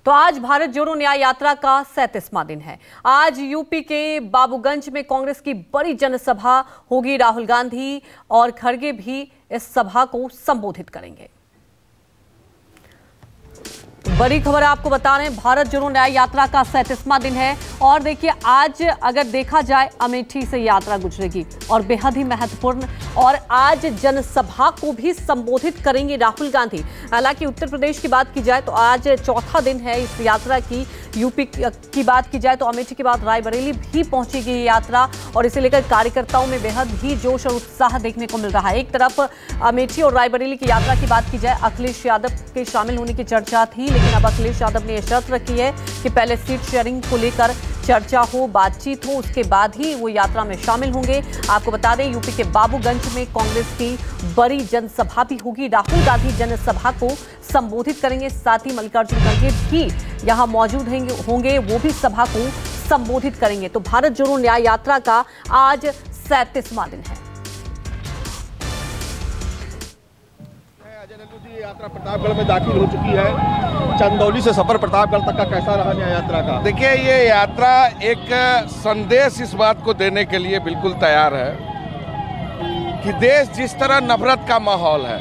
तो आज भारत जोड़ो न्याय यात्रा का 37वां दिन है। आज यूपी के बाबूगंज में कांग्रेस की बड़ी जनसभा होगी। राहुल गांधी और खड़गे भी इस सभा को संबोधित करेंगे। बड़ी खबर आपको बता रहे हैं, भारत जोड़ो न्याय यात्रा का 37वां दिन है और देखिए आज अगर देखा जाए अमेठी से यात्रा गुजरेगी और बेहद ही महत्वपूर्ण, और आज जनसभा को भी संबोधित करेंगे राहुल गांधी। हालांकि उत्तर प्रदेश की बात की जाए तो आज चौथा दिन है इस यात्रा की। यूपी की बात की जाए तो अमेठी के बाद रायबरेली भी पहुंचेगी ये यात्रा और इसे लेकर कार्यकर्ताओं में बेहद ही जोश और उत्साह देखने को मिल रहा है। एक तरफ अमेठी और रायबरेली की यात्रा की बात की जाए, अखिलेश यादव के शामिल होने की चर्चा थी, लेकिन अब अखिलेश यादव ने यह शर्त रखी है कि पहले सीट शेयरिंग को लेकर चर्चा हो, बातचीत हो, उसके बाद ही वो यात्रा में शामिल होंगे। आपको बता दें यूपी के बाबूगंज में कांग्रेस की बड़ी जनसभा भी होगी। राहुल गांधी जनसभा को संबोधित करेंगे, साथ ही मल्लिकार्जुन खड़गे भी यहां मौजूद होंगे, वो भी सभा को संबोधित करेंगे। तो भारत जोड़ो न्याय यात्रा का आज 37वां दिन है। यात्रा प्रतापगढ़ में दाखिल हो चुकी है। चंदौली से सफर प्रतापगढ़ तक का कैसा रहा न्याय यात्रा का? देखिए, ये यात्रा एक संदेश इस बात को देने के लिए बिल्कुल तैयार है कि देश जिस तरह नफरत का माहौल है,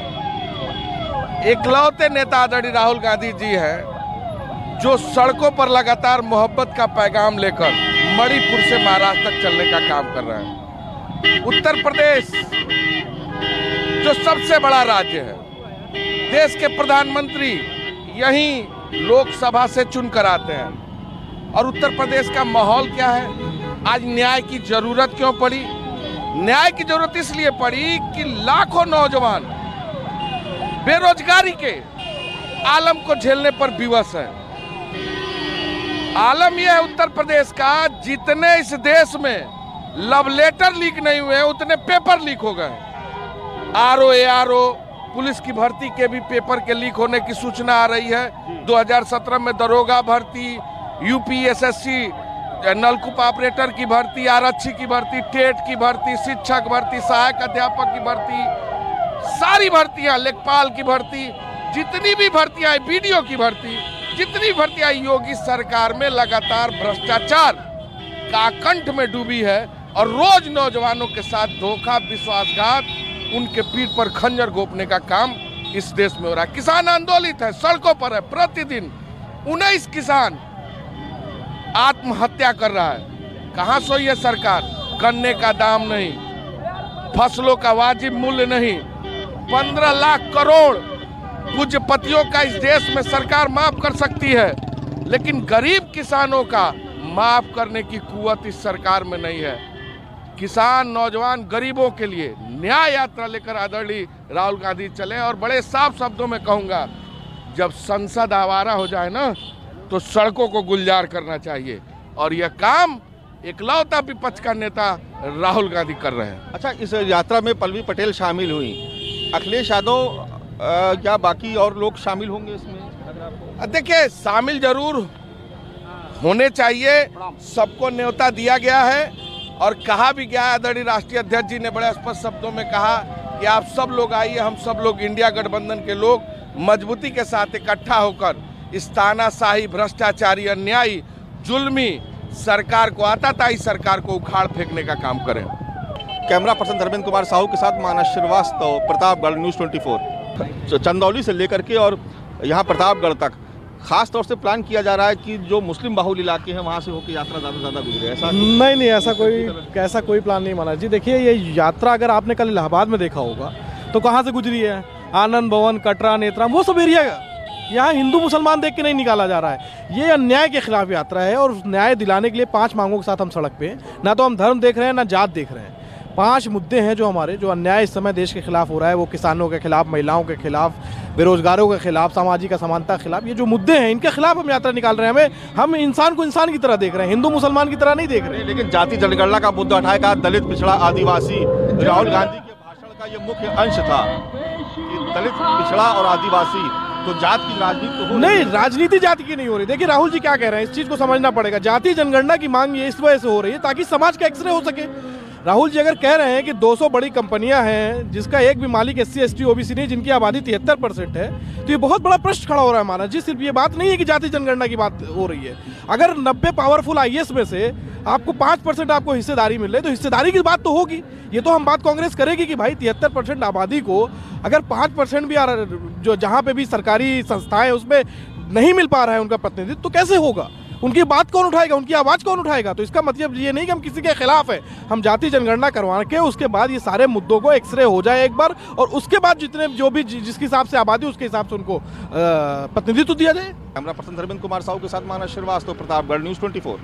इकलौते नेता आदरणीय राहुल गांधी जी हैं जो सड़कों पर लगातार मोहब्बत का पैगाम लेकर मणिपुर से महाराष्ट्र तक चलने का काम कर रहे हैं। उत्तर प्रदेश जो सबसे बड़ा राज्य है, देश के प्रधानमंत्री यहीं लोकसभा से चुनकर आते हैं और उत्तर प्रदेश का माहौल क्या है, आज न्याय की जरूरत क्यों पड़ी? न्याय की जरूरत इसलिए पड़ी कि लाखों नौजवान बेरोजगारी के आलम को झेलने पर विवश है। आलम यह है उत्तर प्रदेश का, जितने इस देश में लव लेटर लीक नहीं हुए उतने पेपर लीक हो गए। आरओ एआरओ पुलिस की भर्ती के भी पेपर के लीक होने की सूचना आ रही है। 2017 में दरोगा भर्ती, यूपीएसएससी नलकूप ऑपरेटर की भर्ती, आरक्षी की भर्ती, टेट की भर्ती, शिक्षक भर्ती, सहायक अध्यापक की भर्ती, सारी भर्तियां, लेखपाल की भर्ती, जितनी भी भर्तियां, बीडीओ की भर्ती, जितनी भर्तियां योगी सरकार में लगातार भ्रष्टाचार का कंठ में डूबी है और रोज नौजवानों के साथ धोखा, विश्वासघात, उनके पीठ पर खंजर घोंपने का काम इस देश में हो रहा है। किसान आंदोलित है, सड़कों पर है, प्रतिदिन 19 किसान आत्महत्या कर रहा है। कहां सोई है सरकार? गन्ने का दाम नहीं, फसलों का वाजिब मूल्य नहीं, 15 लाख करोड़ पूंजीपतियों का इस देश में सरकार माफ कर सकती है, लेकिन गरीब किसानों का माफ करने की कुव्वत इस सरकार में नहीं है। किसान, नौजवान, गरीबों के लिए न्याय यात्रा लेकर आदरणीय राहुल गांधी चले और बड़े साफ शब्दों में कहूंगा, जब संसद आवारा हो जाए ना तो सड़कों को गुलजार करना चाहिए और यह काम इकलौता विपक्ष का नेता राहुल गांधी कर रहे हैं। अच्छा, इस यात्रा में पल्लवी पटेल शामिल हुई, अखिलेश यादव क्या बाकी और लोग शामिल होंगे इसमें? देखिए, शामिल जरूर होने चाहिए, सबको न्योता दिया गया है और कहा भी गया है। आदरणीय राष्ट्रीय अध्यक्ष जी ने बड़े स्पष्ट शब्दों में कहा कि आप सब लोग आइए, हम सब लोग इंडिया गठबंधन के लोग मजबूती के साथ इकट्ठा होकर इस तानाशाही, भ्रष्टाचारी, अन्यायी, जुल्मी सरकार को, आताताई सरकार को उखाड़ फेंकने का काम करें। कैमरा पर्सन धर्मेंद्र कुमार साहू के साथ मानस श्रीवास्तव, प्रतापगढ़, न्यूज़ 24। चंदौली से लेकर के और यहाँ प्रतापगढ़ तक खास तौर से प्लान किया जा रहा है कि जो मुस्लिम बाहुल इलाके हैं वहाँ से होकर यात्रा ज़्यादा गुजरे, ऐसा? नहीं, ऐसा कोई प्लान नहीं माना जी। देखिए, ये यात्रा अगर आपने कल इलाहाबाद में देखा होगा तो कहाँ से गुजरी है? आनंद भवन, कटरा, नेत्रा, वो सब एरिया यहाँ हिंदू मुसलमान देख के नहीं निकाला जा रहा है। ये अन्याय के खिलाफ यात्रा है और न्याय दिलाने के लिए 5 मांगों के साथ हम सड़क पे हैं। ना तो हम धर्म देख रहे हैं, ना जात देख रहे हैं। 5 मुद्दे हैं जो हमारे, जो अन्याय इस समय देश के खिलाफ हो रहा है, वो किसानों के खिलाफ, महिलाओं के खिलाफ, बेरोजगारों के खिलाफ, सामाजिक असमानता के खिलाफ, ये जो मुद्दे हैं इनके खिलाफ हम यात्रा निकाल रहे हैं। हम इंसान को इंसान की तरह देख रहे हैं, हिंदू मुसलमान की तरह नहीं देख रहे हैं। लेकिन जाति जनगणना का मुद्दा उठाया, कहा दलित, पिछड़ा, आदिवासी। राहुल गांधी के भाषण का ये मुख्य अंश था कि दलित, पिछड़ा और आदिवासी, तो जात की राजनीति तो नहीं, राजनीति जाति की नहीं हो रही। देखिए राहुल जी क्या कह रहे हैं, इस चीज को समझना पड़ेगा। जाति जनगणना की मांग ये इस वजह से हो रही है ताकि समाज का एक्सरे हो सके। राहुल जी अगर कह रहे हैं कि 200 बड़ी कंपनियां हैं जिसका एक भी मालिक SC ST OBC नहीं, जिनकी आबादी 73% है, तो ये बहुत बड़ा प्रश्न खड़ा हो रहा है हमारा जी। सिर्फ ये बात नहीं है कि जाति जनगणना की बात हो रही है। अगर 90 पावरफुल IAS में से आपको 5% आपको हिस्सेदारी मिल रही है तो हिस्सेदारी की बात तो होगी। ये तो हम बात कांग्रेस करेगी कि भाई 73% आबादी को अगर 5% भी जो जहाँ पे भी सरकारी संस्थाएं उसमें नहीं मिल पा रहा है उनका प्रतिनिधित्व, तो कैसे होगा? उनकी बात कौन उठाएगा, उनकी आवाज़ कौन उठाएगा? तो इसका मतलब ये नहीं कि हम किसी के खिलाफ है। हम जाति जनगणना करवा के उसके बाद ये सारे मुद्दों को एक्सरे हो जाए एक बार, और उसके बाद जितने जो भी जिसके हिसाब से आबादी उसके हिसाब से उनको प्रतिनिधित्व दिया जाए। कैमरा पर्सन धर्मेंद्र कुमार साहू के साथ मानस श्रीवास्तव, प्रतापगढ़, न्यूज़ 24।